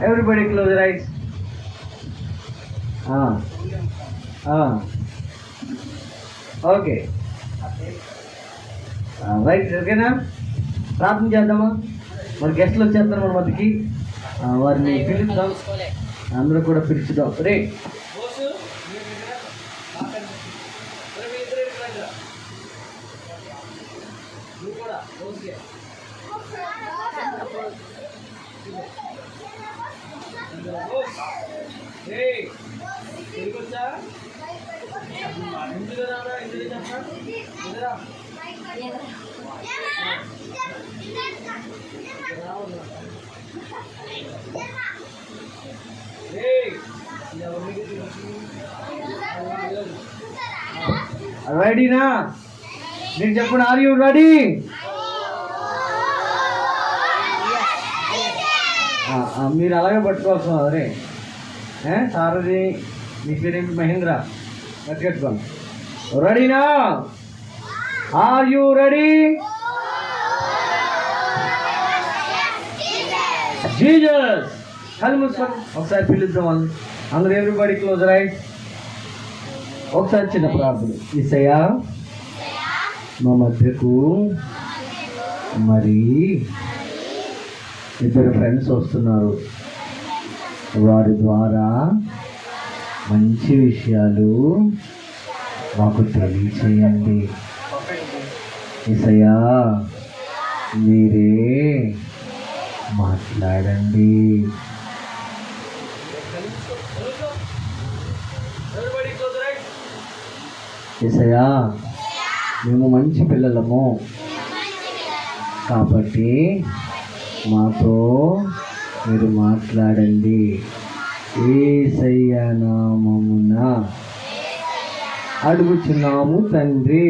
Everybody close your eyes. Okay right. ఓకేనా? ప్రార్థన చేద్దామా? మరి గెస్ట్లు వచ్చేస్తారు మన మధ్యకి, వారిని పిలుద్దాం. అందరూ కూడా పిలుచుదాం. రే రెడీనా? నేను చెప్పండి, ఆర్ యూ రెడీ? మీరు అలాగే పట్టుకోవాల్సిన అరే సారథి. మీ పేరేంటి? మహేంద్ర. కట్టుకోండి. రెడీనా? Are you ready? జీసస్. కళ్ళు మూసుకోండి. ఒకసారి పిలుద్దాం వాళ్ళు అందరూ. Everybody close right. ఒకసారి చిన్న ప్రార్థన. యేసయ్యా, మా మధ్యకు మరి ఇద్దరు ఫ్రెండ్స్ వస్తున్నారు. వారి ద్వారా మంచి విషయాలు మాకు తెలియచేయండి. యేసయ్యా, మీరే మాట్లాడండి. యేసయ్యా, మేము మంచి పిల్లలము కాబట్టి మాతో మీరు మాట్లాడండి. యేసయ్య నామమున అడుగుచున్నాము తండ్రి.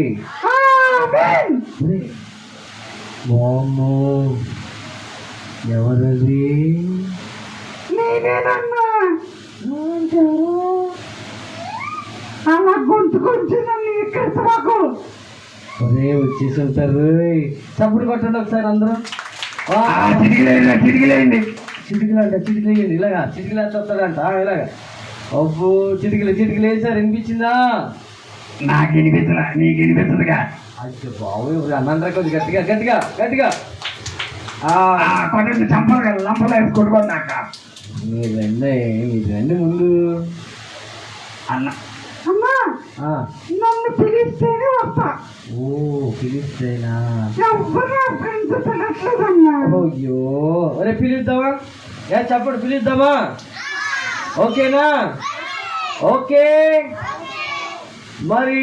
మోమో ఎవరది? నేనేనన్నా. అలా గొంతు కొంచెం నన్ను ఎక్కడికి ఒరే వచ్చేసి ఉంటారు. చప్పుడు కొట్టండి ఒకసారి అందరూ. చిటికిలేయండి. చిటికిలేయండి. ఇలాగా చిటికిలేస్తే వస్తాడంట. ఇలాగా అబ్బో చిటికిలు వేసారు. వినిపించిందా? నాకు వినిపించదా? నీకు వినిపించదుగా? అయ్యో బాబు, అన్నంతా కొద్ది గట్టిగా గట్టిగా గట్టిగా కొట్టండి. చంపలు లంపలు వేసి కొట్టుకోండి. మీరు రండి ముందు. అన్న అమ్మా, నన్ను పిలిస్తేనే వస్తా. ఓ పిలిస్తేనా? అయ్యో, అరే పిలుద్దామా? చెప్పండి, పిలుద్దామా? ఓకేనా? ఓకే. మరి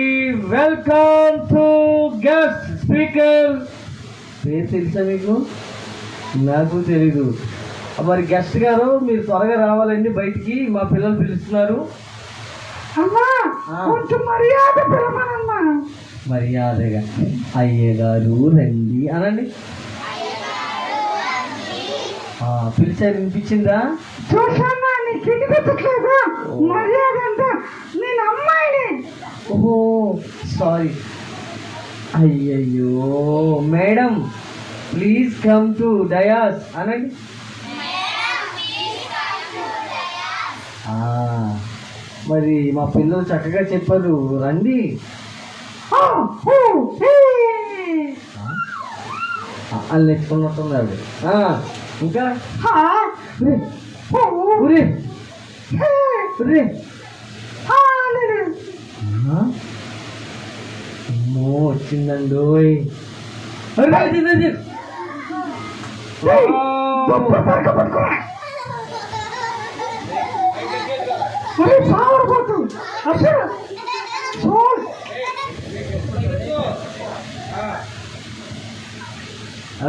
వెల్కమ్ టు గెస్ట్ స్పీకర్. పేరు తెలుసా మీకు? నాకు తెలీదు. మరి గెస్ట్ గారు మీరు త్వరగా రావాలండి బయటికి, మా పిల్లలు పిలుస్తున్నారు. మర్యాదగా అయ్యగారు రండి అనండి. పిలిచారు, వినిపించిందా? చూసానా? నీకు వినిపించట్లేదా? మర్యాద అంటే నేను అమ్మాయిని. ఓహో సారీ. అయ్యయ్యో madam, please come to dais అనండి. మరి మా పిల్లలు చక్కగా చెప్పారు, రండి. వాళ్ళు నేర్చుకున్నట్టున్నారు. ఇంకా అమ్మో వచ్చిందండి.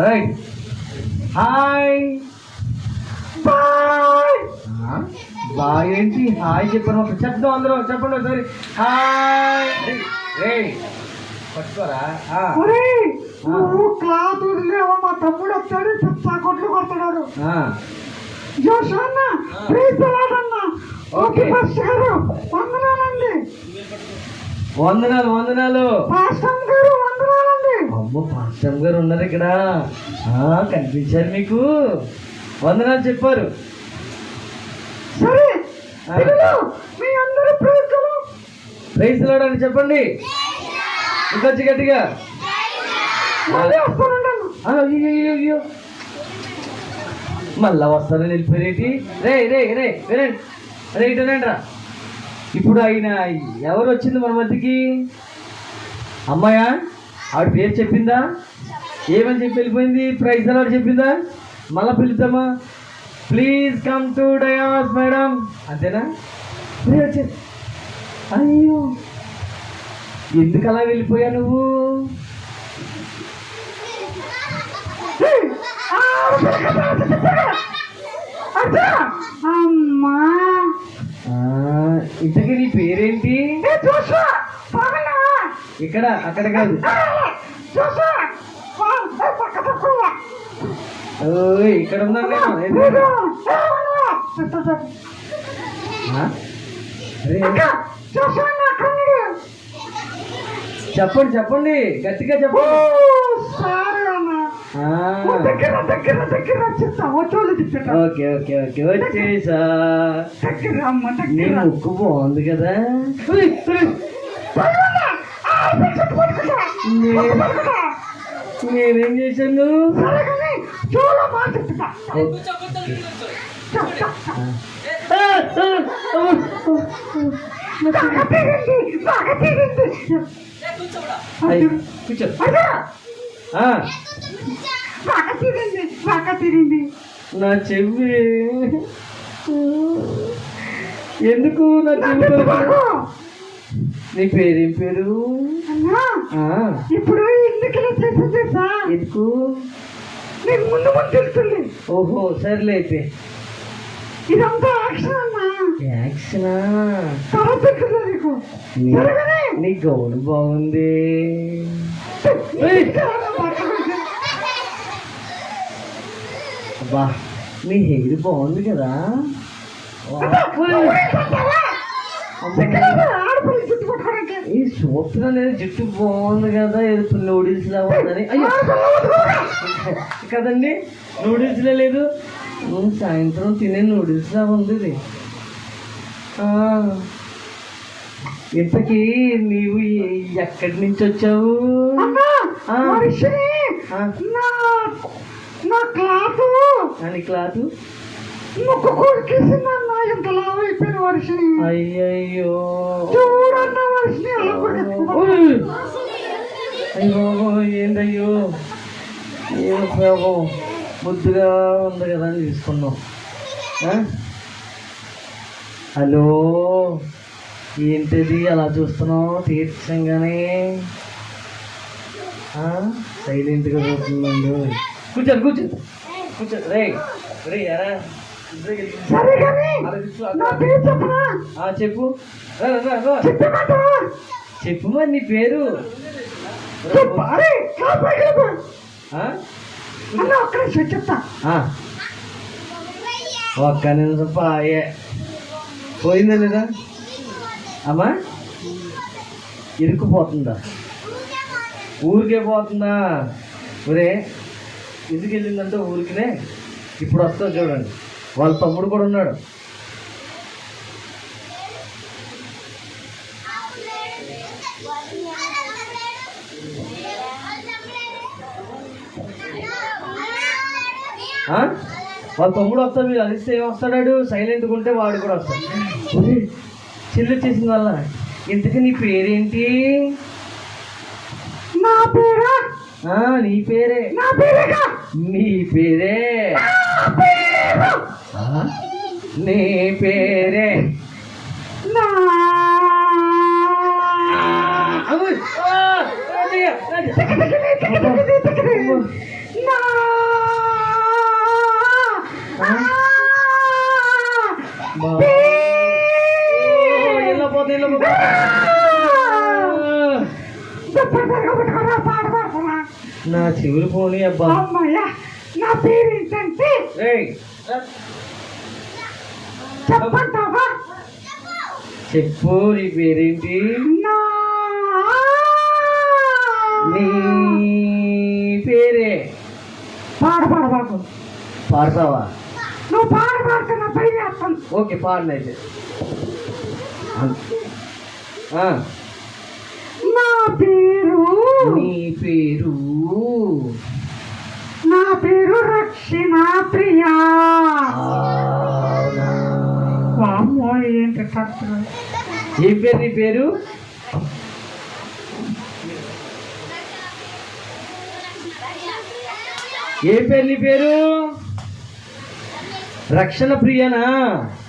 రైట్. Hi bye. బాయ్ ఏంటి? హాయ్ చెప్పండి. ఒక చెప్దాం అందరూ. చెప్పండి ఒకసారి హాయ్. రే పట్టుకోరా. క్లాత్ వదిలేవా? మా తమ్ముడు వచ్చాడు, చెప్తా కొట్లు కొడుతున్నాడు. జోషన్న ప్లీజ్ అలాగన్నా. ఓకే పాస్టర్ గారు వందనాలండి. వందనాలు. పాస్టర్ గారు వందనాలండి. అమ్మో పాస్టర్ గారు ఉన్నారు ఇక్కడ. కనిపించారు మీకు? వందనాలు చెప్పారు. సరే ఆ. పిల్లలు, మీ అందరూ ప్రేక్షలు ప్రైజ్ లార్డ్ అని చెప్పండి ఇంకొచ్చి గట్టిగా. మళ్ళీ వస్తానండి. అయ్యో మళ్ళా వస్తారని వెళ్ళిపోయేటి. రే రే రే వినండి, రే ఇటనండి రా. ఇప్పుడు ఆయన ఎవరు వచ్చింది మన మధ్యకి? అమ్మాయా? ఆవిడ పేరు చెప్పిందా? ఏమని చెప్పి వెళ్ళిపోయింది? ప్రైజ్ లార్డ్ చెప్పిందా? మళ్ళా పిలుద్దామా? Please come to dais madam, అంతేనా? వచ్చేది. అయ్యో ఎందుకు అలా వెళ్ళిపోయా నువ్వు? అమ్మా, ఇంతకీ నీ పేరేంటి? ఇక్కడ అక్కడ కాదు. ఓయ్ ఇక్కడ ఉన్నా నేను. అరే చెప్పండి చెప్పండి గట్టిగా చెప్పండి. ఓకే ఓకే ఓకే వచ్చేసా. నీ ముక్కు బాగుంది కదా. నేనేం చేశాను? కూర్చో. నా చెవి ఎందుకు? నా చెవి నీ పేరేం పేరు? ఇప్పుడు ఎందుకు ఎందుకు? నీకు ముందు ముందు తెలుస్తుంది. ఓహో సర్లే అయితే. ఇదంతా యాక్షన్ అన్నా. యాక్షనా? తర్వాత తెలుస్తుంది నీకు. నీ గౌను బాగుంది. అబ్బా నీ హెయిర్ బాగుంది కదా. ఈ సూత్ర అనేది జుట్టు బాగుంది కదా, ఏదో నూడిల్స్ లా ఉందని. అయ్యో కదండి, నూడిల్స్ లా లేదు, సాయంత్రం తినే నూడిల్స్ లా ఉంది ఇది. ఇంతకీ నీవు ఎక్కడి నుంచి వచ్చావు? నీ క్లాతు ముక్కు కొరికేసిందన్నా. ఇంత లావు అయిపోయిన వర్షని. అయ్యయ్యో చూడన్న వర్షని అలా అయ్యో ఏంటయ్యో ఏం ఉపయోగం? ముద్దుగా ఉంది కదా అని తీసుకున్నాం. హలో ఏంటిది అలా చూస్తున్నావు తీర్చంగానే? సైలెంట్గా చూస్తుందండి. కూర్చోండి కూర్చోండి కూర్చోండి. రే రే ఎరా చెప్పు. చెప్పు మరి నీ పేరు. చెప్తా. ఒక్క నిమిషం పాయే. పోయిందా లేదా అమ్మా? ఇరుక్కుపోతుందా? ఊరికే పోతుందా? ఒరే ఎందుకు వెళ్ళిందంటే ఊరికినే. ఇప్పుడు వస్తావు చూడండి, వాళ్ళ తమ్ముడు కూడా ఉన్నాడు. వాళ్ళ తమ్ముడు వస్తాడు. మీరు అలిస్తే ఏం వస్తాడు? సైలెంట్గా ఉంటే వాడు కూడా వస్తాడు. చిల్లు చేసిన వల్ల. ఇంతకీ నీ పేరేంటి? నా పేరా? నీ పేరే. నా పేరేగా? నీ పేరే. నీ పేరే. నా చెవులు పోనీ అబ్బా. అమ్మయ్యా నా పేరు ఏంటంటే చెప్పంటావా? చెప్పు నీ పేరేంటి? నీ పేరే. పాడబాకు పాడతావా? నువ్వు పాడితే నా పై చేస్తాను. ఓకే పాడిన అయితే. నా పేరు నీ పేరు నా పేరు రక్షణ ప్రియా. అమ్మో ఏంటి తక్కువ. ఏం పేరు నీ పేరు? ఏం పేరు నీ పేరు? రక్షణ ప్రియనా?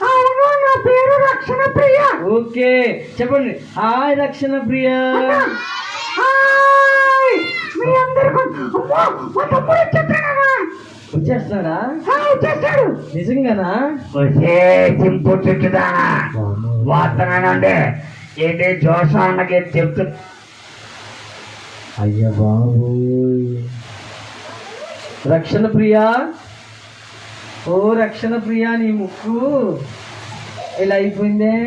అవును నా పేరు రక్షణ ప్రియ. ఓకే చెప్పండి. హాయ్ రక్షణ ప్రియ. హాయ్ మీ అందరికీ. అమ్మో మా తమ్ముడు వచ్చేస్తాడా? వచ్చేస్తున్నాడా? వచ్చేస్తాడు. నిజంగానా? వచ్చే చింపు చుట్టుదానా వాతనానండి. ఏంటి జోష అన్నకి చెప్తు. అయ్యా బాబు రక్షణ ప్రియా. ఓ రక్షణ ప్రియా నీ ముక్కు ఇలా అయిపోయిందే.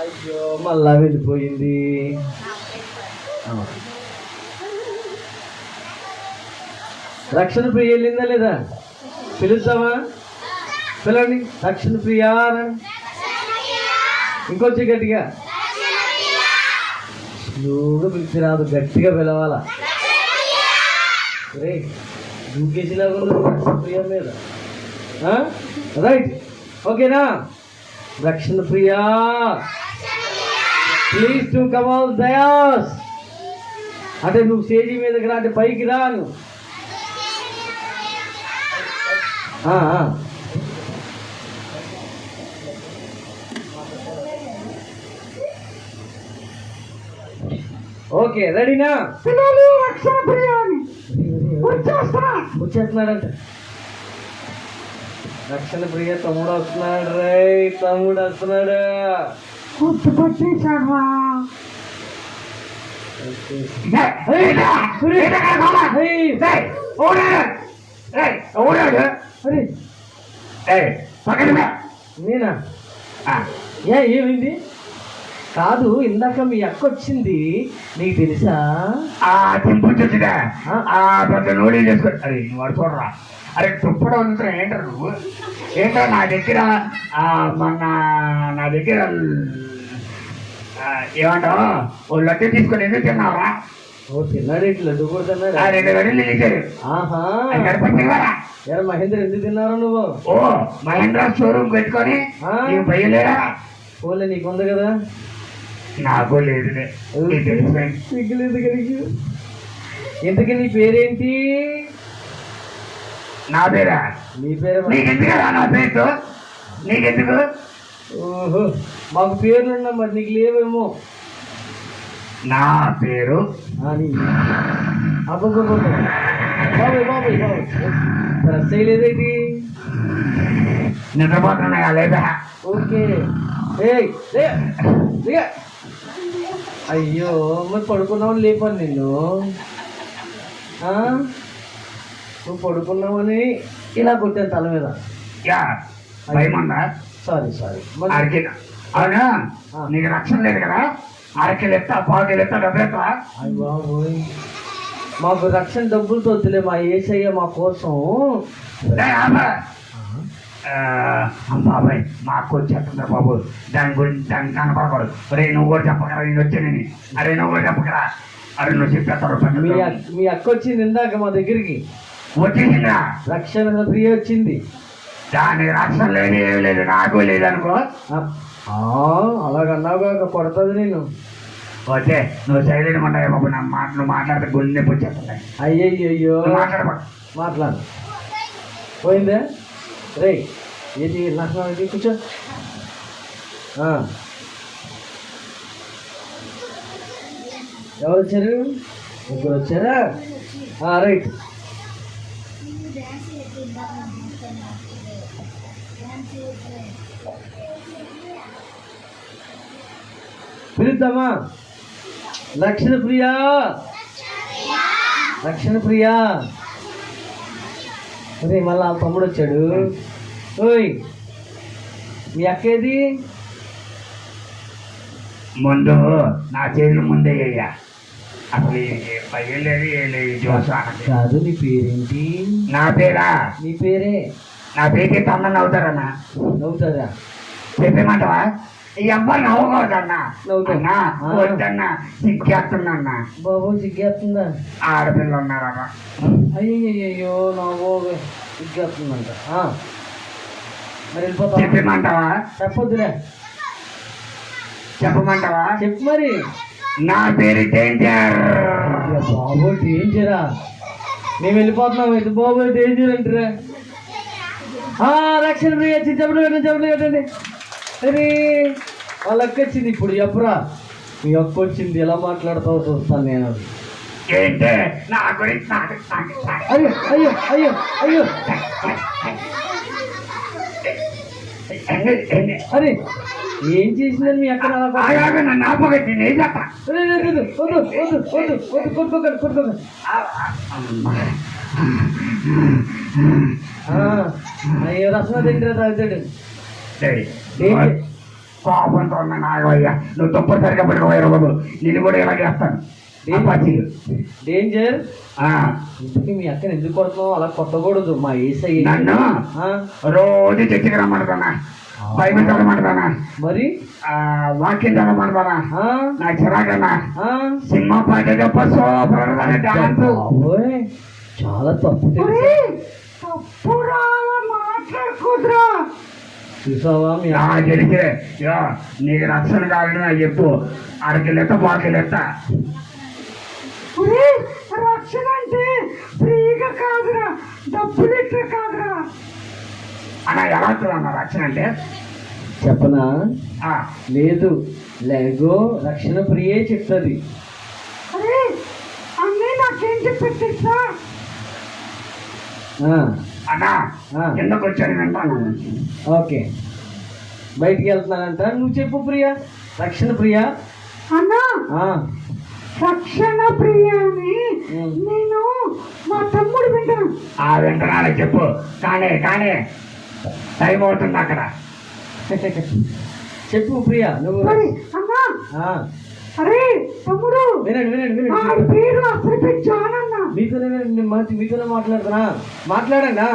అయ్యో మళ్ళా వెళ్ళిపోయింది. రక్షణ ప్రియ వెళ్ళిందా లేదా? పిలుద్దామా? పిలవండి. రక్షణ ప్రియా ఇంకొచ్చి గట్టిగా. స్లోగా పిలిచి రాదు, గట్టిగా పిలవాలా. రే దూకేసిలాగా ఉంది రక్షణ ప్రియ మీద. రైట్ ఓకేనా? Rakshana Priya please to come all dais. అంటే నువ్వు స్టేజీ మీదకి రా, అంటే పైకి రా నువ్వు. ఓకే రెడీనా? పిల్లలు రక్షణ ప్రియాని వచ్చేస్తున్నాడంట. రక్షణ ప్రియ తమ్ముడు వస్తున్నాడు. రే తమ్ముడు వస్తున్నాడు. పట్టేశాడు. నేనా? ఏమైంది? కాదు ఇందాక మీ అక్క వచ్చింది, నీకు తెలుసా? చింపు చుట్టుదా పెద్ద నూనె చేసుకో. అరే వాడు చూడరా. అరే తుప్పడం అంతా ఏంటారు నువ్వు? ఏంటో నా దగ్గర మొన్న నా దగ్గర ఏమంటావు ఓ లడ్డు తీసుకొని ఎందుకు తిన్నావా? ఓ తిన్నాడు. ఇట్లా లడ్డు కూడా తిన్నాడు. 2 గడులు ఇచ్చారు. ఆహా ఎలా మహేంద్ర ఎందుకు తిన్నారు నువ్వు? ఓ మహేంద్ర షోరూమ్ పెట్టుకొని నీకు భయలేరా? ఓన్లీ నీకు ఉంది కదా. నాకు లేదులే. సిగ్గులేదు కనుక. ఇంతకీ నీ పేరేంటి? నా పేరా? నీ పేరు నీకెందుకు నా పేరు? నీకెందుకు? ఓహో మాకు పేర్లు ఉన్నా మరి నీకు లేవేమో. నా పేరు అబ్బా బాబాయ్ బాబాయ్ బాబాయ్ డ్రెస్ చేయలేదేంటి? నిద్రపోతున్నా లేదా? ఓకే. అయ్యో మరి పడుకున్నావని లేపాను నిన్ను. నువ్వు పడుకున్నావని ఇలా కొట్టాను తల మీద. భయమందా? సారీ అవునా? నీకు రక్షణ లేదు కదా? అరకెలు ఎత్తా, పావుకెలు ఎత్తా, డబ్బు ఎత్తా. అయ్య బాబోయ్ మాకు రక్షణ డబ్బులతో వద్దులే, మా ఏసయ్య మా కోసం. బాబాయ్ మాకు వచ్చేస్తుందా బాబు? దాని గురించి దాన్ని కనపడకూడదు. అరే నువ్వు కూడా చెప్పకరా, నేను వచ్చానని. అరే నువ్వు కూడా చెప్పకరా. అరే నువ్వు చెప్పేస్తారు. మీ అక్క వచ్చింది ఇందాక మా దగ్గరికి. వచ్చేసిందా? రక్షణ ప్రియ వచ్చింది. దానికి రక్షణ లేదు, ఏమి లేదు, నాకు లేదు అనుకో. అలాగన్నావుగా కొడతాది నేను. వచ్చే నువ్వు సైలెంట్ ఉంటాయి బాబు. నా మాట నువ్వు మాట్లాడితే గుండె నొప్పి వచ్చేస్తున్నాయి. అయ్యయ్యో మాట్లాడు. పోయిందే రే. ఏది నాకు కూర్చో. ఎవరు వచ్చారు? ముగ్గురు వచ్చారా? రైట్. పిలుద్దామా? రక్షణ ప్రియా రక్షణ ప్రియా. అరే మళ్ళా తమ్ముడు వచ్చాడు. ఓయ్ మీ అక్కేది? ముందు నా చేతులు ముందే అయ్యా. అసలు పయ్యలేదు ఏలేదు జోసానకి. కాదు, నీ పేరేంటి? నా పేరా? నీ పేరే. నా పేరుకి తొందర నవ్వుతారన్నా. నవ్వుతుందా? చెప్పేమంటావా? ఈ అబ్బాయి నవ్వుకోవద్దన్నా. నవ్వుతా. అన్నా వద్దన్నా, సిగ్గేస్తుందన్నా. బాబు సిగ్గేస్తుందా? ఆడపిల్లలు ఉన్నారన్నా. అయ్యో నవ్వు సిగ్గేస్తుందంట. మరి వెళ్ళిపోతా. చెప్పమంటావా? చెప్పొద్దులే. చెప్పమంటావా? చెప్పు మరి. నా పేరు డేంజర్. బాబు డేంజరా? మేము వెళ్ళిపోతున్నాం అయితే. బాబు డేంజర్ అంటారా? రక్షణ ప్రియ చెప్పండి కట్టండి. అరే వాళ్ళ అక్క వచ్చింది ఇప్పుడు. చెప్పరా, మీ అక్క వచ్చింది. ఎలా మాట్లాడతావో చూస్తాను నేను. ఏంటే నా గురించి అయ్యో అయ్యో అయ్యో అయ్యో అరే ఏం చేసిందని మీ అక్క నన్ను ఆపగట్టి నేను చెప్పా. కొట్టుకోకండి. అయ్యో రసన తింటారా? తాగుతాడు. కోపంతో ఉన్నా నాగవయ్యా, నువ్వు తప్పనిసరిగా పట్టుకోవయ్యా బాబు. నేను కూడా ఇలా చేస్తాను. డేంజర్. ఇంతకీ మీ అక్కని ఎందుకు కొడుతున్నావు? అలా కొట్టకూడదు. మా ఏసై నన్ను రోజు చర్చికి రమ్మంటున్నా, బైబిల్ చదవమంటున్నా, మరి వాక్యం చదవమంటున్నా. నాకు చిరాకన్నా సినిమా పాట తప్ప సూపర్ డాన్స్. చాలా తప్పు. తప్పురా మాట్లాడుకోదురా. చూసావా మీ తెలిసే నీకు రక్షణ కావాలని నాకు చెప్పు. అరకిలెత్త పాకిలెత్త. రక్షణ అంటే ఫ్రీగా కాదురా, డబ్బులు ఇట్లా కాదురా. అన్నా ఎలా వస్తుందన్న రక్షణ అంటే? చెప్పనా? లేదు, లేగో రక్షణ ప్రియే చెప్తుంది. అరే అన్నీ నాకేం చెప్పేస్తా అన్నా ఎందుకు వచ్చాను వింటాను. ఓకే, బయటికి వెళ్తున్నానంట. నువ్వు చెప్పు ప్రియా. రక్షణ ప్రియా అన్నా. రక్షణ ప్రియా అని నేను మా తమ్ముడు వింటాను. వింటున్నాను చెప్పు. కానీ టైం అవుతుంది అక్కడ. చెప్పు ప్రియా నువ్వు. అన్నా అరే తమ్ముడు వినండి. పేరు అసలు జాన్ అన్న. మీతోనే మాట్లాడుతున్నా. మాట్లాడండి.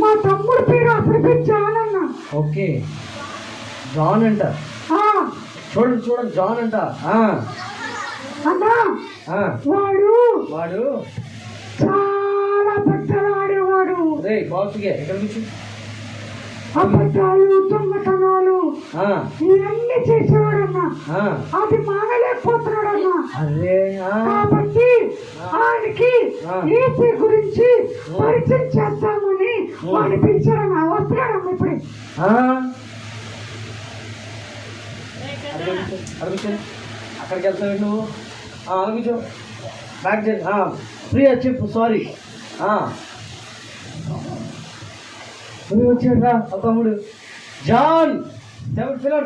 మా తమ్ముడు పేరు అసలు జాన్ అన్న. ఓకే, జాన్ అంట. చూడండి జాన్ అంట. అన్నా వాడు చాలా పెద్దలు ఆడేవాడు. రే బాక్స్గా ఎక్కడ నుంచి అబద్ధాలు, దొంగతనాలు ఇవన్నీ చేసేవాడన్నా. అది మానలేకపోతున్నాడన్నా. కాబట్టి ఆయనకి ఏసీ గురించి పరిచయం చేద్దామని వాడిని పిలిచాడన్నా. వస్తున్నాడమ్మా ఇప్పుడే. అక్కడికి వెళ్తావు నువ్వు. అనిపించు బ్యాక్ ప్రియా చెప్పు. సారీ వచ్చాడు రా తమ్ముడు జాన్.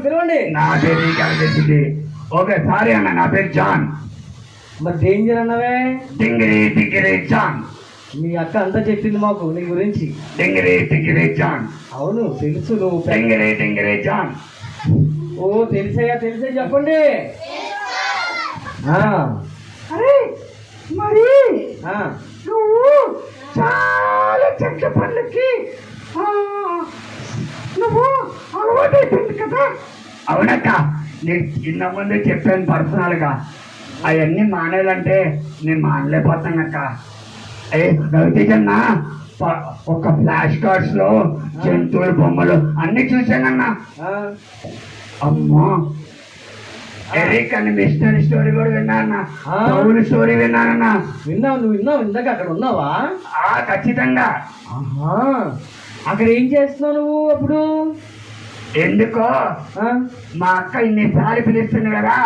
పిలవండి. నా పేరు నీకు తెలిసింది. ఓకే సారీ అన్న, నా పేరు జాన్. మరి డేంజర్ అన్నవే. డింగిరి జాన్. మీ అక్క అంతా చెప్పింది మాకు నీ గురించి. డింగిరి జాన్. అవును తెలుసు. నువ్వు డింగిరి జాన్. ఓ తెలిసే చెప్పండి. అరే మరి నువ్వు చాలా చెట్ల పనులకి నువ్వు అలవాటైపోయింది కదా. అవునక్క, నేను చిన్న ముందే చెప్పాను పర్సనల్ గా. అవన్నీ మానేయాలంటే నేను మానలేకపోతానక్క. రవితేజన్న ఒక ఫ్లాష్ కార్డ్స్ లో జంతువుల బొమ్మలు అన్ని చూశానన్నా. అమ్మో ఎరిక్ అని మిషనరీ స్టోరీ కూడా విన్నానన్నా. పౌలు స్టోరీ విన్నానన్నా. నువ్వు విన్నావు? ఇందాక అక్కడ ఉన్నావా? ఖచ్చితంగా. అక్కడ ఏం చేస్తున్నావు నువ్వు అప్పుడు? ఎందుకో మా అక్క ఇన్నిసారి పిలుస్తుంది కదా,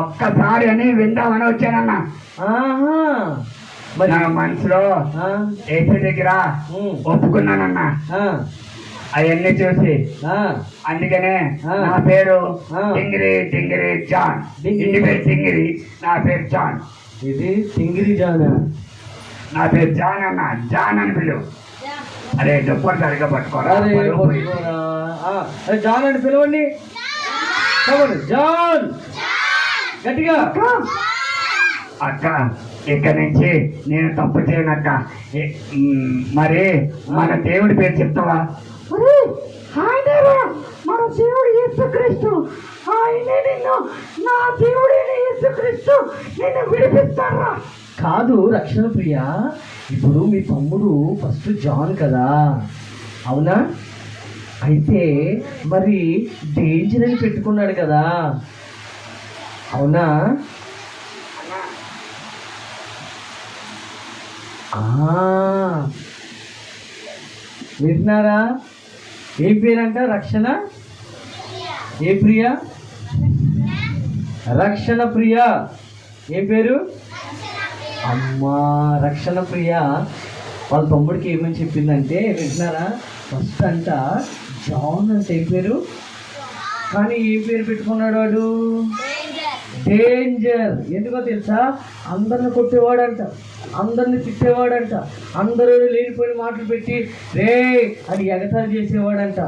ఒక్కసారి అని విందామని వచ్చానన్నా. నా మనసులో ఏసీ దగ్గర ఒప్పుకున్నానన్నా అవన్నీ చూసి. అందుకనే నా పేరు డింగిరి జాన్. ఇంటి పేరు డింగిరి, నా పేరు జాన్. ఇది డింగిరి జాన్. నా పేరు జాన్ అన్న. జాన్ అని పిలువు. అరే డబ్బులు సరిగ్గా పట్టుకోరా. జాన్ అని పిలవండి. జాన్ గట్టిగా. అక్క ఇక్కడి నుంచి నేను తప్పు చేయనక్క. మరి మన దేవుడి పేరు చెప్తావా? ఒరేయ్, ఆయనేరా మన దేవుడు యేసుక్రీస్తు. ఆయనే నిన్ను, నా దేవుడైన యేసుక్రీస్తు నిన్ను విడిపిస్తారా? కాదు రక్షణ ప్రియ, ఇప్పుడు మీ తమ్ముడు ఫస్ట్ జాన్ కదా, అవునా? అయితే మరి డేంజర్ అని పెట్టుకున్నాడు కదా, అవునా? వింటున్నారా? ఏం పేరంట? రక్షణ ఏ ప్రియ? రక్షణ ప్రియ. ఏం పేరు? అమ్మా, రక్షణ ప్రియ వాళ్ళ తమ్ముడికి ఏమని చెప్పిందంటే, వింటున్నారా? ఫస్ట్ అంట జాన్ అంటే ఏం పేరు, కానీ ఏం పేరు పెట్టుకున్నాడు వాడు? డేంజర్. ఎందుకో తెలుసా? అందరిని కొట్టేవాడంట, అందరిని తిట్టేవాడంట, అందరూ లేనిపోయిన మాటలు పెట్టి రే అని ఎగతాళి చేసేవాడంట.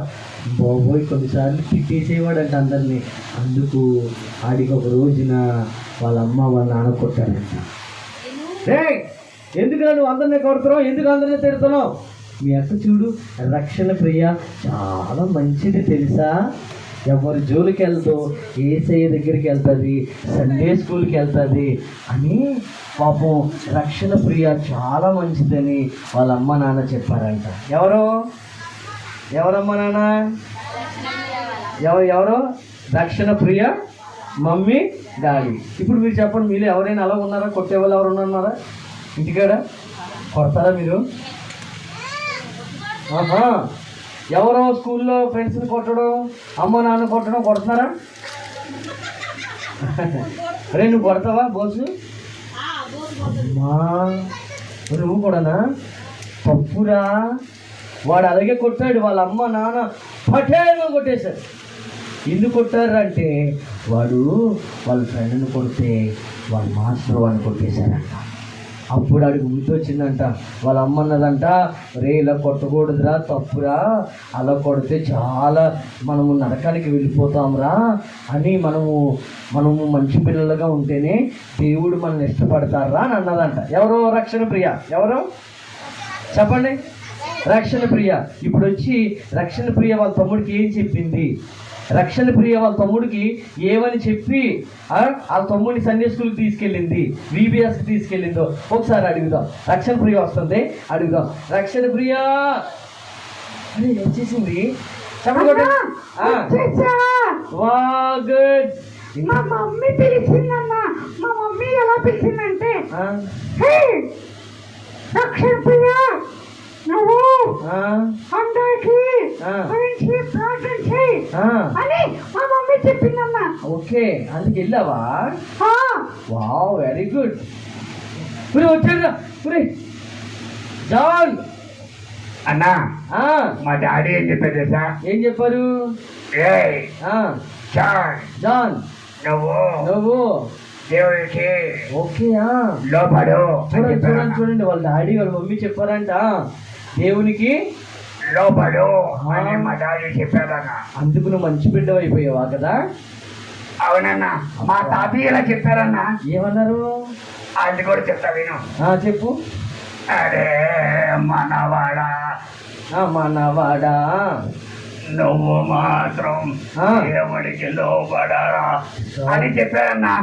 బాబోయ్, కొన్నిసార్లు తిట్టేసేవాడంట అందరినీ. అందుకు ఆడికి ఒక రోజున వాళ్ళ అమ్మ వాళ్ళ నాన్న కొట్టాడంట. రే, ఎందుకు నువ్వు అందరినీ కొడుతున్నావు, ఎందుకు అందరినీ తిడుతున్నావు? మీ అక్క చూడు, రక్షణ ప్రియ చాలా మంచిది తెలుసా, ఎవరి జోలికి వెళ్తూ ఏసయ్య దగ్గరికి వెళ్తుంది, సండే స్కూల్కి వెళ్తుంది అని పాపం రక్షణ ప్రియ చాలా మంచిదని వాళ్ళ అమ్మ నాన్న చెప్పారంట. ఎవరమ్మ నాన్న? ఎవరో రక్షణ ప్రియ మమ్మీ డాడీ. ఇప్పుడు మీరు చెప్పండి, మీరు ఎవరైనా అలా ఉన్నారా? కొట్టేవాళ్ళు ఎవరు ఉన్నారా ఇంటికాడ? కొడతారా మీరు? ఎవరో స్కూల్లో ఫ్రెండ్స్ని కొట్టడం, అమ్మ నాన్న కొట్టడం, కొడుతున్నారా? అరే నువ్వు కొడతావా బోసు? అమ్మా, నువ్వు కూడానా? తప్పురా. వాడు అలాగే కొట్టాడు, వాళ్ళ అమ్మ నాన్న పటేగా కొట్టేశారు. ఎందుకు కొట్టారు అంటే వాడు వాళ్ళ ఫ్రెండ్ని కొడితే వాళ్ళ మాస్టర్ వాడిని కొట్టేశారంట. అప్పుడు ఆడికి గుర్తొచ్చిందంట, వాళ్ళ అమ్మ అన్నదంట, రే ఇలా కొట్టకూడదురా, తప్పురా, అలా కొడితే చాలా మనము నరకానికి వెళ్ళిపోతాంరా అని మనము మంచి పిల్లలుగా ఉంటేనే దేవుడు మనల్ని ఇష్టపడతారా అని అన్నదంట. ఎవరో రక్షణ ప్రియ. ఎవరో చెప్పండి? రక్షణ ప్రియ. ఇప్పుడు వచ్చి రక్షణ ప్రియ వాళ్ళ తమ్ముడికి ఏం చెప్పింది? రక్షణ ప్రియ వాళ్ళ తమ్ముడికి ఏమని చెప్పి వాళ్ళ తమ్ముడిని సండే స్కూల్కి తీసుకెళ్ళింది, VBSకి తీసుకెళ్ళిందో ఒకసారి అడుగుదాం. రక్షణ ప్రియ వస్తుంది, అడుగుదాం. రక్షణ ప్రియ అని వచ్చేసింది. చెప్పండి. మా మమ్మీ పిలిచిందన్నా. మా మమ్మీ ఎలా పిలిచిందంటే, రక్షణ ప్రియ నువ్వు అందరికి ప్రార్థన చేయి అని మా మమ్మీ చెప్పిందమ్మా. ఓకే, అందుకు వెళ్ళావా? Wow, very good. వచ్చాడు జాన్ అన్నా. మా డాడీ ఏం చెప్పారు తెలుసా? ఏం చెప్పారు? జాన్ నువ్వు దేవుడికి ఓకే లోపడు. చూడండి, వాళ్ళ డాడీ వాళ్ళ మమ్మీ చెప్పారంట, దేవునికి లోపడు అని మా డాడీ చెప్పారన్నా. అందుకు నువ్వు మంచి బిడ్డ అయిపోయావా కదా? అవునన్నా. మా తాతయ్య ఇలా చెప్పారన్నా. ఏమన్నారు? అది కూడా చెప్తా విను. చెప్పు. అరే మనవాడా నువ్వు మాత్రం దేవుడికి లోబడరా అని చెప్పారన్నా.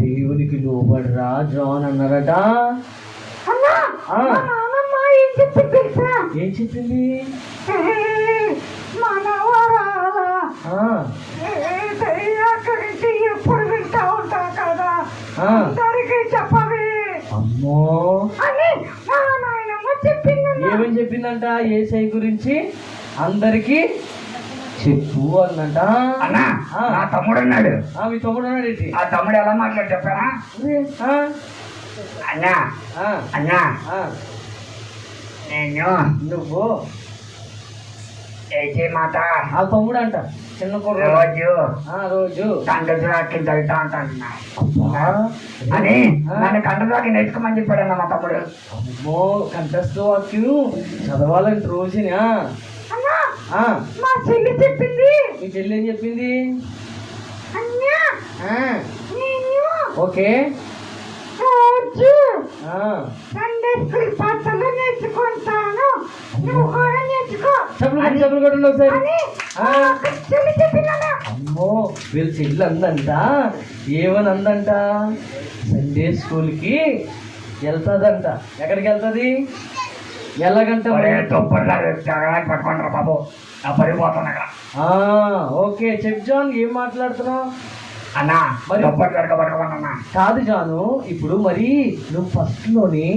దేవునికి లోబడరా జాన్ అన్నారట. ఏం చెప్పింది? ఎప్పుడు వింటా ఉంటా కదా, అందరికీ చెప్పవి అమ్మో అని మా నాయనమ్మ చెప్పింది. ఏమని చెప్పిందంట? ఏసై గురించి అందరికి చెప్పు అన్నంట. అన్నా, నా తమ్ముడు అన్నాడు. మీ తమ్ముడు అన్నాడు ఏంటి? ఆ తమ్ముడు ఎలా మాట్లాడు చెప్పారా? అన్నా అన్నా నేను నువ్వు అయితే మాట ఆ తమ్ముడు అంట, చిన్న రోజు కంటద్రాకి వెళ్తా ఉంటాను అని నన్ను కంటద్రాకి నేర్చుకోమని చెప్పాడన్న మా తమ్ముడు. అమ్మో, కంఠస్థ వాక్యం చదవాలని రోజునా? మా చెల్లి చెప్పింది. మీ చెల్లి ఏం చెప్పింది? ఓకే, రోజు రోజు ఆ, సండే స్కూల్ పాటలు నేర్చుకుంటాను, నువ్వు కూడా నేర్చుకో చెప్పులు కొట్టండి ఒకసారి. అని ఆ. చెల్లి చెప్పిందన్నా. అమ్మో వీళ్ళ చెల్లి అందంట. ఏమని అందంట? సండే స్కూల్కి వెళ్తాదంట. ఎక్కడికి వెళ్తుంది? ఎలాగంట? ఒరే దుప్పట్లా పట్టుకుంటారు బాబు, నా పరిపోతాను అక్కడ. ఓకే చెప్పు జాన్, ఏం మాట్లాడుతున్నావు? అన్నా మరి- దుప్పట్లు పట్టుకోమన్నా. కాదు జాను, ఇప్పుడు మరి నువ్వు ఫస్ట్ లోని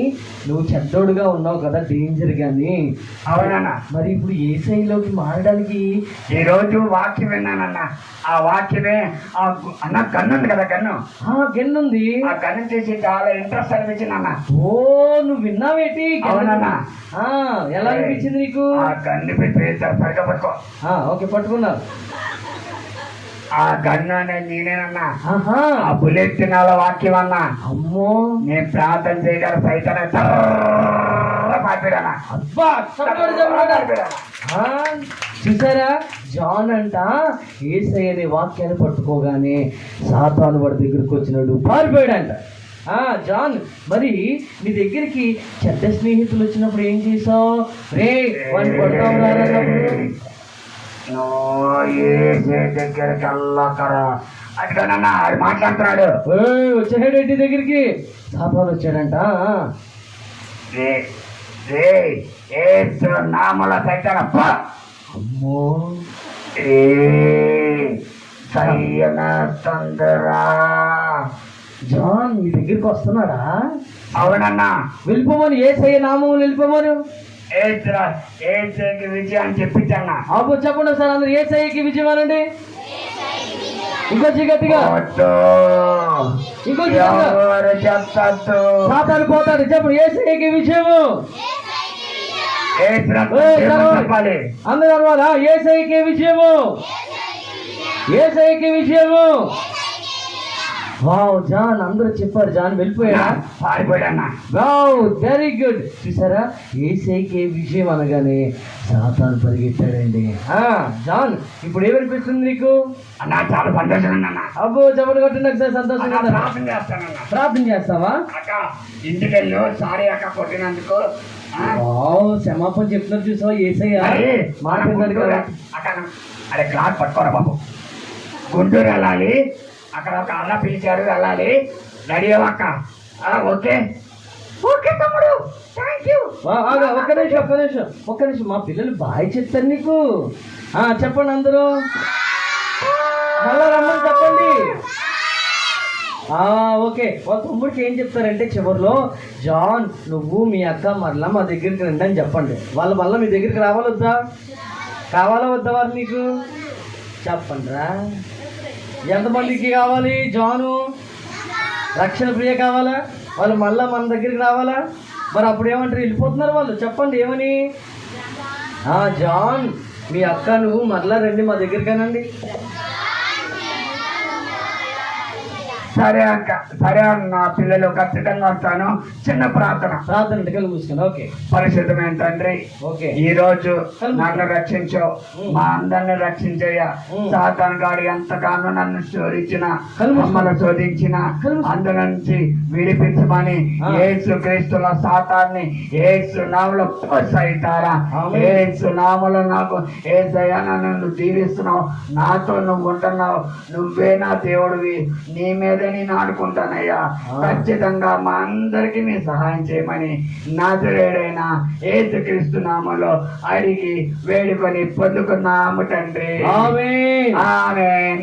నువ్వు చెడ్డోడుగా ఉన్నావు కదా, డేంజర్ గాని. అవునన్నా, మరి ఇప్పుడు ఏ శైలిలోకి మారడానికి? ఈ రోజు వాక్యం విన్నానన్నా. ఆ వాక్యమే అన్న గన్ను ఉంది కదా, గన్ను, గెన్నుంది. ఆ గన్ను చేసి చాలా ఇంట్రెస్ట్ అనిపించింది అన్న. ఓ నువ్వు విన్నావేటి? అవునన్నా. ఎలా అనిపించింది నీకు? ఆ గన్ను పెట్టి సరిగ్గా పట్టుకో. ఓకే పట్టుకున్నా. ఆ గన్ను అనేది నేనేనన్నా. ఆహా. ఆ బుల్లెట్ తినాల వాక్యం అన్నా. అమ్మో నేను ప్రార్థన చేయగల సైతాన్ని పారిపోయానా. అబ్బా చప్పటి చప్పటి. చూసారా, జాన్ అంట యేసయ్య అనే వాక్యాన్ని పట్టుకోగానే సాతాను వాడి దగ్గరికి వచ్చినాడు, పారిపోయాడంట. జాన్, మరి నీ దగ్గరికి చెడ్డ స్నేహితులు వచ్చినప్పుడు ఏం చేసావు? రే వాడిని పడతాం రానప్పుడు దగ్గరికి వెళ్ళకరా అదిగానన్నా. అది మాట్లాడుతున్నాడు. వచ్చాడు ఇంటి దగ్గరికి. సాతాను వచ్చాడంట. నామల సైతాన్ అమ్మో తొందరా. జాన్ మీ దగ్గరికి వస్తున్నాడా? అవునన్నా. వెళ్ళిపోమని యేసయ్య నామములో వెళ్ళిపోమను. ఏసైకి విజయం అని చెప్పించన్నా. అబ్బో చెప్పండి సార్ అందరు, యేసయ్యకి విజయం అనండి. ఇంకొచ్చి గట్టిగా, ఇంకొచ్చి ఎవరు చెప్పద్దు. సాతాను పోతాడు. చెప్పండి యేసయ్యకి విజయము. చెప్పాలి. అందరూ అవ్వాలా? యేసయ్యకి విజయము, యేసయ్యకి విజయము. వావ్ జాన్, అందరూ చెప్పారు. జాన్ వెళ్ళిపోయాడా? పారిపోయాడన్నా. Wow very good. చూసారా, యేసయ్యకి విజయం అనగానే సాతాను పరిగెత్తాడండి. జాన్ ఇప్పుడు ఏమనిపిస్తుంది నీకు? అన్నా చాలా సంతోషంగా అన్నా. అబ్బో చెప్పండి కొట్టండి ఒకసారి, సంతోషంగా. ప్రార్థన చేస్తానన్నా. ప్రార్థన చేస్తావా? అక్క ఇంటికెళ్ళు, సారీ అక్క కొట్టినందుకు. వావ్ క్షమాపణ చెప్తున్నారు. చూసావా యేసయ్య మాట్లాడారు కదా. అక్కడ అరే క్లాత్ పట్టుకోరా బాబు. గుంటూరు వెళ్ళాలి, అక్కడ ఒక అన్న పిలిచారు, వెళ్ళాలి. రెడీ అక్క? ఓకే ఓకే తమ్ముడు, థ్యాంక్ యూ. ఒక్క నిమిషం మా పిల్లలు బాయ్ చెప్తారు నీకు. చెప్పండి అందరూ, మళ్ళా రమ్మని చెప్పండి. ఓకే, వాళ్ళ తమ్ముడికి ఏం చెప్తారంటే చివరిలో, జాన్ నువ్వు మీ అక్క మరలా మా దగ్గరికి రండి అని చెప్పండి. వాళ్ళు మళ్ళీ మీ దగ్గరికి రావాలొద్దా? కావాలా వద్దా వారు నీకు? చెప్పండి రా. ఎంతమందికి కావాలి జాను? రక్షణ ప్రియ కావాలా? వాళ్ళు మళ్ళా మన దగ్గరికి రావాలా? మరి అప్పుడు ఏమంటారు? వెళ్ళిపోతున్నారు వాళ్ళు. చెప్పండి ఏమని? జాన్ మీ అక్క నువ్వు మరలా రండి మా దగ్గరికేనండి. సరే అక్క, సరే అన్న, పిల్లలు ఖచ్చితంగా వస్తాను. చిన్న ప్రార్థన. కళ్ళు మూసుకొని. ఓకే. పరిశుద్ధమైన తండ్రి, ఓకే, ఈ రోజు నన్ను రక్షించు, మా అందరిని రక్షించయ్యా. సాతాను గాడు ఎంతగానో నన్ను శోధించిన, మమ్మల్ని శోధించిన అందు నుంచి విడిపించమని యేసు క్రీస్తుల సాతాన్ని యేసు నామములో పోసైతారా. యేసు నామములో నాకు యేసయ్యా నన్ను దీవిస్తున్నావు, నాతో నువ్వు ఉంటున్నావు, నువ్వే నా దేవుడివి, నీ మీదే నేను ఆడుకుంటానయ్యా. ఖచ్చితంగా మా అందరికీ నీ సహాయం చేయమని నాజరేయుడైన యేసుక్రీస్తు నామములో అడిగి వేడుకొని పొందుకున్నాము తండ్రి. ఆమేన్. ఆమేన్.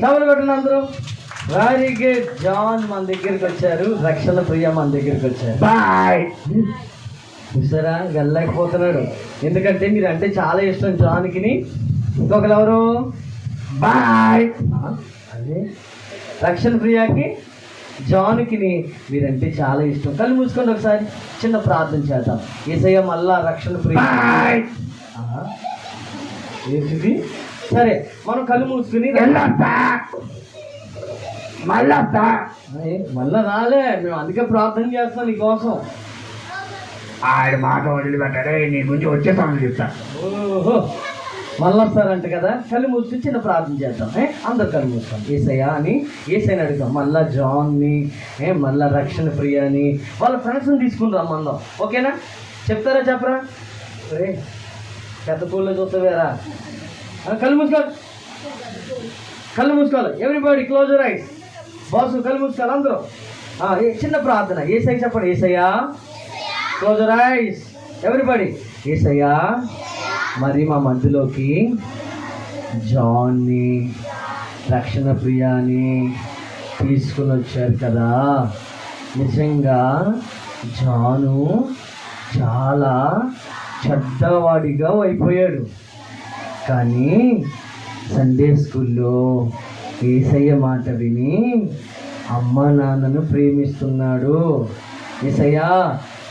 అందరూ వెరీ గుడ్. జాన్ మన దగ్గరికి వచ్చారు, రక్షణ ప్రియ మన దగ్గరికి వచ్చారు. బాయ్. చూసారా, వెళ్ళలేకపోతున్నాడు. ఎందుకంటే మీరు అంటే చాలా ఇష్టం జాన్కి. ఇంకొకరు ఎవరు? బాయ్. అదే రక్షణ ప్రియాకి జాన్కి మీరంటే చాలా ఇష్టం. కళ్ళు మూసుకొని ఒకసారి చిన్న ప్రార్థన చేద్దాం. యేసయ్య మళ్ళా రక్షణ ప్రియ. ఏంటిది? సరే మనం కళ్ళు మూసుకుని మళ్ళా రాలే, మేము అందుకే ప్రార్థన చేస్తాం నీకోసం. ఆడి మాట వదిలిపెట్టాడే, నీ గురించి వచ్చేసామని చెప్తా. ఓహో మళ్ళీ వస్తారంట కదా. కళ్ళు మూసుకుని చిన్న ప్రార్థన చేద్దాం. అందరు కళ్ళు మూస్తాం. ఏసయ్యా అని ఏసైని అడుగుతాం. మళ్ళా జాన్ని మళ్ళా రక్షణ ప్రియ అని వాళ్ళ ఫ్రెండ్స్ని తీసుకుని రమ్మందాం. ఓకేనా? చెప్తారా చెప్పరా? రే పెద్ద పూల్లో చూస్తావేరా. కళ్ళు మూసుకోవాలి, కళ్ళు మూసుకోవాలి. Everybody close your eyes. Boss కళ్ళు మూసుకోవాలి అందరూ. చిన్న ప్రార్థన. ఏసై చెప్పండి. ఏసయ్యా, క్లోజ్ యువర్ ఐస్ ఎవ్రీబడి. ఏసయ్యా, మరి మా మధ్యలోకి జాన్ని రక్షణ ప్రియాని తీసుకుని వచ్చారు కదా. నిజంగా జాను చాలా చెడ్డవాడిగా అయిపోయాడు. కానీ సండే స్కూల్లో యేసయ్య మాట విని అమ్మ నాన్నను ప్రేమిస్తున్నాడు. యేసయ్యా,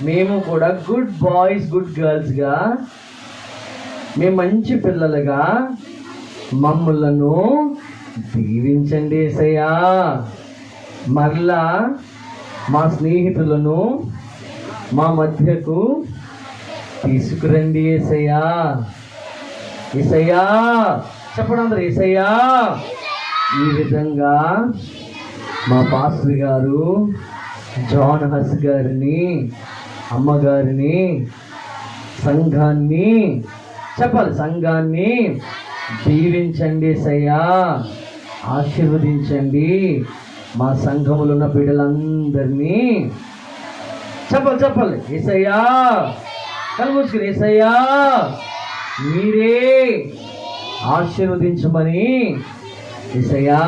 మేము కూడా గుడ్ బాయ్స్ గుడ్ గర్ల్స్గా, మేము మంచి పిల్లలుగా మమ్ములను దీవించండి యేసయ్యా. మరలా మా స్నేహితులను మా మధ్యకు తీసుకురండి యేసయ్యా. యేసయ్యా చెప్పండి అందరూ. యేసయ్యా, ఈ విధంగా మా పాస్టర్ గారు జాన్ హస్ గారిని, అమ్మగారిని, సంఘాన్ని చెప్పాలి, సంఘాన్ని దీవించండి యేసయ్యా, ఆశీర్వదించండి. మా సంఘములో ఉన్న బిడ్డలందరినీ చెప్పాలి. యేసయ్యా, కళ్ళు మూసుకుని యేసయ్యా మీరే ఆశీర్వదించమని. యేసయ్యా,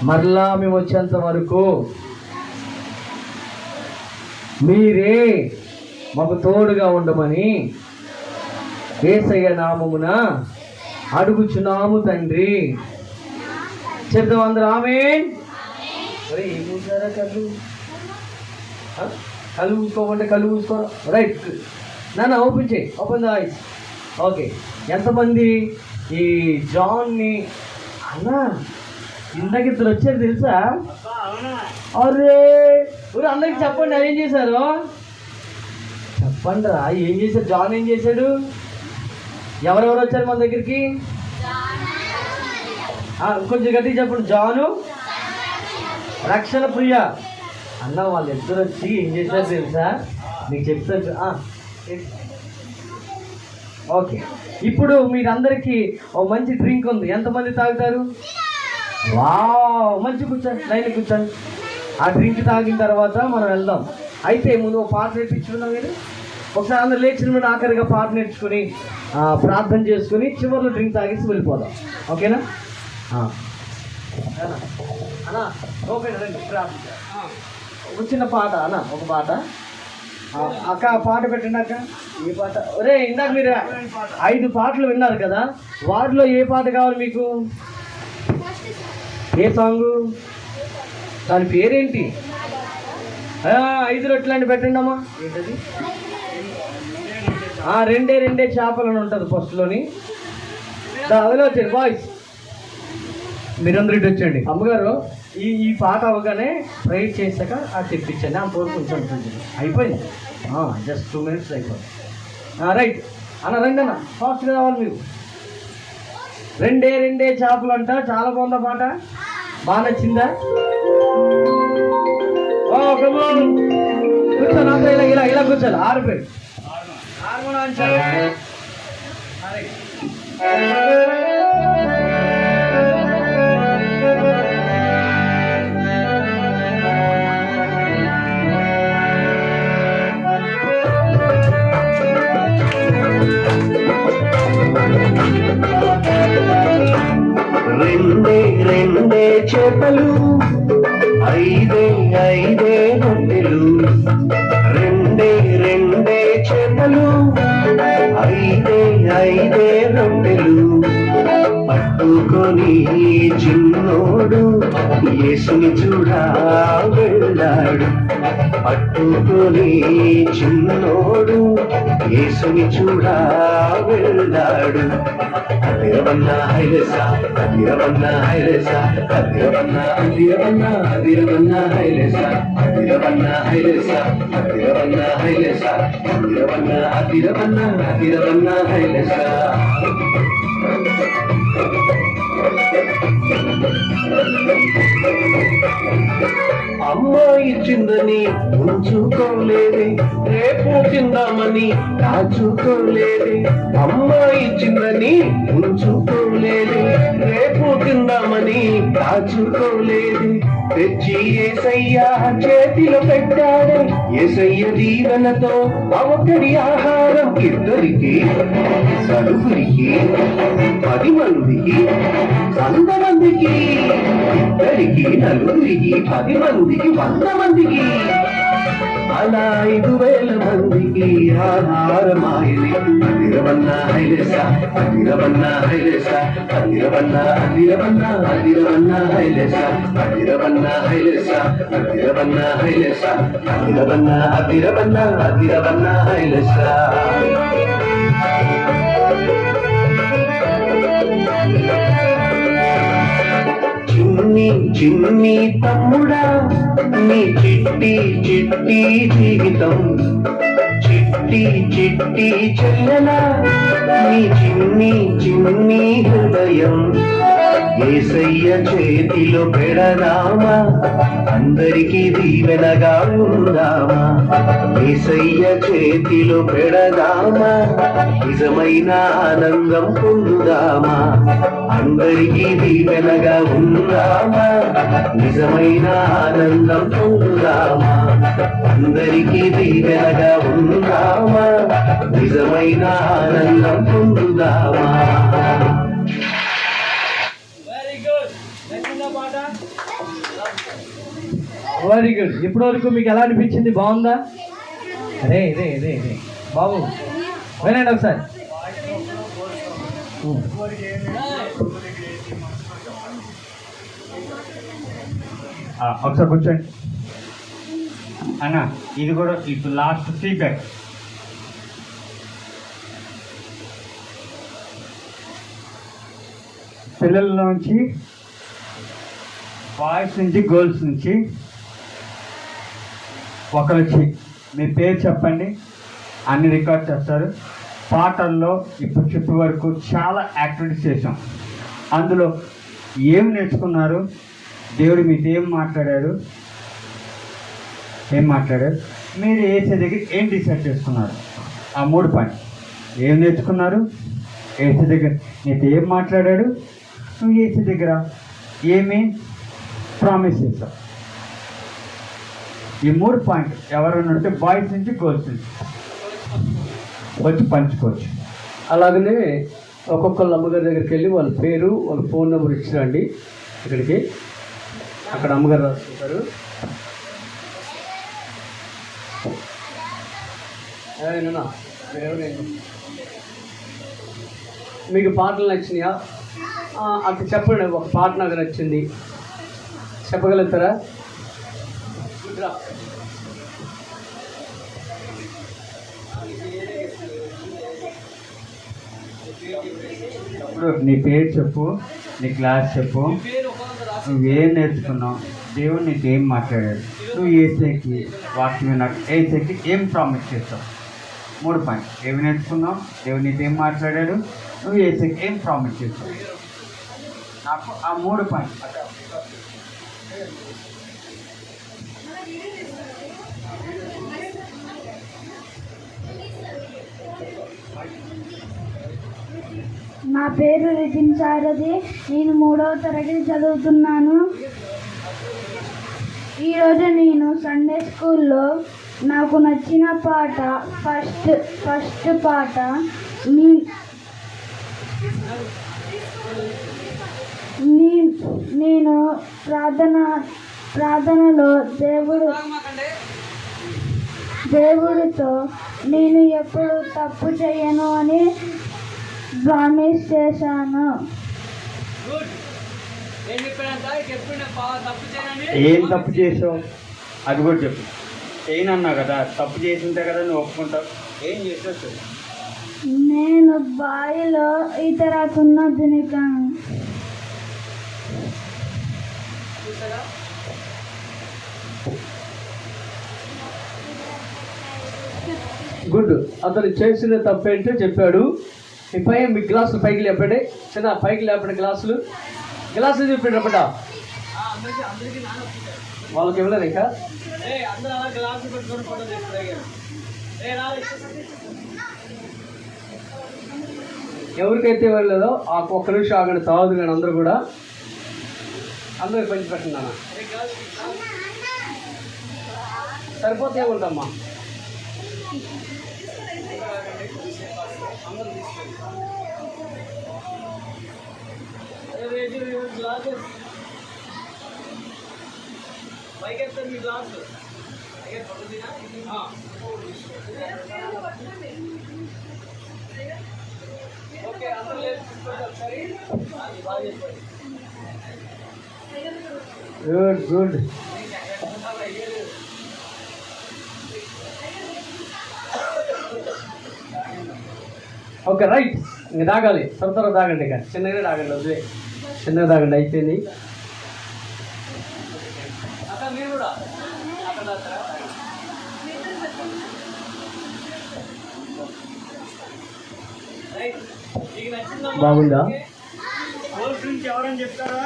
మరలా మేము వచ్చేంత వరకు మీరే మాకు తోడుగా ఉండమని యేసయ్య నామమున అడుగుచున్నాము తండ్రి. చెప్తాం అందరూ ఆమేన్. ఏం చూసారా? కళ్ళు మూసుకోమంటే కళ్ళు మూసుకో. రైట్ నాన్న ఓపెన్ చేయి. Open the ice. ఓకే. ఎంతమంది ఈ జాన్ని అన్నా ఇందాక ఇద్దరు వచ్చారు తెలుసా? అరే అందరికి చెప్పండి ఏం చేశారు. చెప్పండి రా, ఏం చేశారు? జాన్ ఏం చేశాడు? ఎవరెవరు వచ్చారు మన దగ్గరికి? కొంచెం గట్టిగా చెప్పండి. జాను, రక్షణ ప్రియ అన్న వాళ్ళిద్దరు వచ్చి ఏం చేశారు తెలుసా? నీకు చెప్తాను. ఓకే, ఇప్పుడు మీరందరికీ ఓ మంచి డ్రింక్ ఉంది. ఎంతమంది తాగుతారు? మంచి కూర్చోండి, లైన్ కూర్చోండి. ఆ డ్రింక్ తాగిన తర్వాత మనం వెళ్దాం. అయితే ముందు ఒక పాట నేర్పించుకున్నాం కదా. ఒకసారి అందరు లేచిన మీద ఆఖరిగా పాట నేర్చుకుని ప్రార్థన చేసుకుని చివరిలో డ్రింక్ తాగేసి వెళ్ళిపోదాం. ఓకేనా? అన్నా ఓకే రండి. ఒక చిన్న పాట అన్న, ఒక పాట. అక్క పాట పెట్టండి అక్క. ఏ పాట? ఒరే ఇందాక మీరు 5 పాటలు విన్నారు కదా, వాటిలో ఏ పాట కావాలి మీకు? ఏ సాంగు? దాని పేరేంటి? 5 రొట్టెలు అని పెట్టండి అమ్మా. ఏంటది? రెండే చేపలు అని ఉంటుంది ఫస్ట్లోని. అదిలో వచ్చండి బాయ్స్, మీరందరూ ఇటు వచ్చండి. అమ్మగారు ఈ పాట అవగానే ప్రేయర్ చేశాక అది తెప్పించండి. అంతవరకు కొంచెం ఉంటుంది. అయిపోయింది, జస్ట్ 2 minutes అయిపోయింది. రైట్ అన్న, రండి అన్న, ఫాస్ట్గా రావాలి మీరు. రెండే చేపలు అంట. చాలా బాగుందా పాట? బాగా నచ్చిందా? కూర్చోను అంతా ఇలా కూర్చోాలి. ఆరిపోయి రెండే చేపలు, 5 రొట్టెలు. రెండే చేపలు, 5 రొట్టెలు. పట్టుకొని చిన్నోడు యేసుని చూడా వెళ్ళాడు. పట్టుకుని చిన్నోడు యేసుని చూడా వెళ్ళాడు. అదిరవన్నా హైలెసా, అదిరవన్నా హైలెసా, అదిరవన్నా అదిరవన్నా అదిరవన్నా హైలెసా, అదిరవన్నా హైలెసా, అదిరవన్నా హైలెసా, అదిరవన్నా అదిరవన్నా అదిరవన్నా హైలెసా. అమ్మాయి చిందని ఉంచుకోలేదే, రేపు తిందామని దాచుకోలేదే. అమ్మాయి చిందని ఉంచుకోలేదే, రేపు తిందామని దాచుకోలేదే. తెచ్చి యేసయ్య చేతిలో పెట్టాడే, యేసయ్య దీవెనతో అవకడి ఆహారం ఇద్దరికి, నలుగురికి, 10 మందికి, 100 మందికి, ఇద్దరికి, నలుగురికి, 10 మందికి, 100 మందికి, అలా 5,000 మందికి ఆహారమాయని. అదిరవన్నా హైలెసా, అదిరవన్నా హైలెసా, అదిరవన్నా అదిరవన్నా అదిరవన్నా హైలెసా, అదిరవన్నా హైలెసా, అదిరవన్నా హైలెసా, అదిరవన్నా అదిరవన్నా అదిరవన్నా హైలెసా. చిన్ని చిన్ని తమ్ముడా, నీ చిట్టి చిట్టి జీవితం, చిట్టి చిట్టి చెల్లెలా, నీ చిన్ని చిన్ని హృదయం యేసయ్య చేతిలో పెడదామా, అందరికీ దీవెనగా ఉందామా. యేసయ్య చేతిలో పెడదామా, నిజమైన ఆనందం పొందుదామా. అందరికీ దీవెనగా ఉందామా, నిజమైన ఆనందం పొందుదామా. అందరికీ దీవెనగా ఉందామా, నిజమైన ఆనందం పొందుదామా. Very good. ఇప్పటి వరకు మీకు ఎలా అనిపించింది? బాగుందా? రే రే రే రే బాబు వినండి ఒకసారి. ఒకసారి కూర్చోండి అన్న. ఇది కూడా ఇప్పుడు లాస్ట్ ఫీడ్బ్యాక్. పిల్లల నుంచి, బాయ్స్ నుంచి, గర్ల్స్ నుంచి ఒకరికి మీ పేరు చెప్పండి, అన్ని రికార్డ్ చేస్తారు. పాటల్లో ఇప్పుడు వరకు చాలా యాక్టివిటీస్ చేసాం. అందులో ఏం నేర్చుకున్నారు? దేవుడు మీతో ఏం మాట్లాడారు? మీరు ఏసే దగ్గర ఏం డిసైడ్ చేసుకున్నారు? ఆ 3 పాయింట్. ఏం నేర్చుకున్నారు? ఏసే దగ్గర నీతో ఏం మాట్లాడాడు? నువ్వు ఏసే దగ్గర ఏమి ప్రామిస్ చేస్తావు? ఈ 3 పాయింట్ ఎవరైనా ఉంటే బాయ్స్ నుంచి, గర్ల్స్ నుంచి వచ్చి పంచుకోవచ్చు. అలాగనే ఒక్కొక్కళ్ళు అమ్మగారి దగ్గరికి వెళ్ళి వాళ్ళ పేరు, వాళ్ళ ఫోన్ నెంబర్ ఇచ్చిరండి ఇక్కడికి. అక్కడ అమ్మగారు రాసుకుంటారు. మీకు పాటలు నచ్చినాయా? అక్కడ చెప్పండి. ఒక పాట నాకు నచ్చింది, చెప్పగలుగుతారా? నీ పేరు చెప్పు, నీ క్లాస్ చెప్పు, నువ్వేం నేర్చుకున్నావు, దేవుడు నీకు ఏం మాట్లాడాడు, నువ్వు ఏసైకి వాక్యం ఏసైకి ఏం ప్రామిస్ చేస్తావు? 3 పాయింట్. ఏమి నేర్చుకున్నావు, దేవుడు నీతో ఏం మాట్లాడాడు, నువ్వు ఏసైకి ఏం ప్రామిస్ చేస్తావు? నాకు ఆ 3 పాయింట్. నా పేరు రితిన్ సారథి. నేను 3వ తరగతి చదువుతున్నాను. ఈరోజు నేను సండే స్కూల్లో నాకు నచ్చిన పాట ఫస్ట్ పాట నేను ప్రార్థనలో దేవుడితో నేను ఎప్పుడు తప్పు చేయను అని ప్రామిస్ చేశాను. ఏం తప్పు చేసావు అది కూడా చెప్పు. చేయను అన్నావు కదా, తప్పు చేసి ఉంటే కదా నువ్వు ఒప్పుకుంటావు. ఏం చేసేచ్చు? నేను బావిలో ఈత రాకున్నా దినికాను. గుడ్. అతను చేసిన తప్పేంటో చెప్పాడు. మీ గ్లాసులు పైకి లేపండి. చిన్న పైకి లేపండి గ్లాసులు చెప్పండి అప్పట. వాళ్ళకి ఇవ్వలేదు ఇంకా. ఎవరికైతే ఇవ్వలేదో ఆ ఒక్క నిమిషం ఆగండి, తాగుదు కానీ అందరూ కూడా అందరికి పంచి పెట్టండి నాన్న. సరిపోతే ఏముందమ్మా. Good good. Okay right. ఇంక తాగాలి, త్వర తాగండి. ఇక చిన్నగా తాగండి, వదిలే చిన్నగా తాగండి. అయిపోయింది. బాగుందా? ఎవరని చెప్తారా?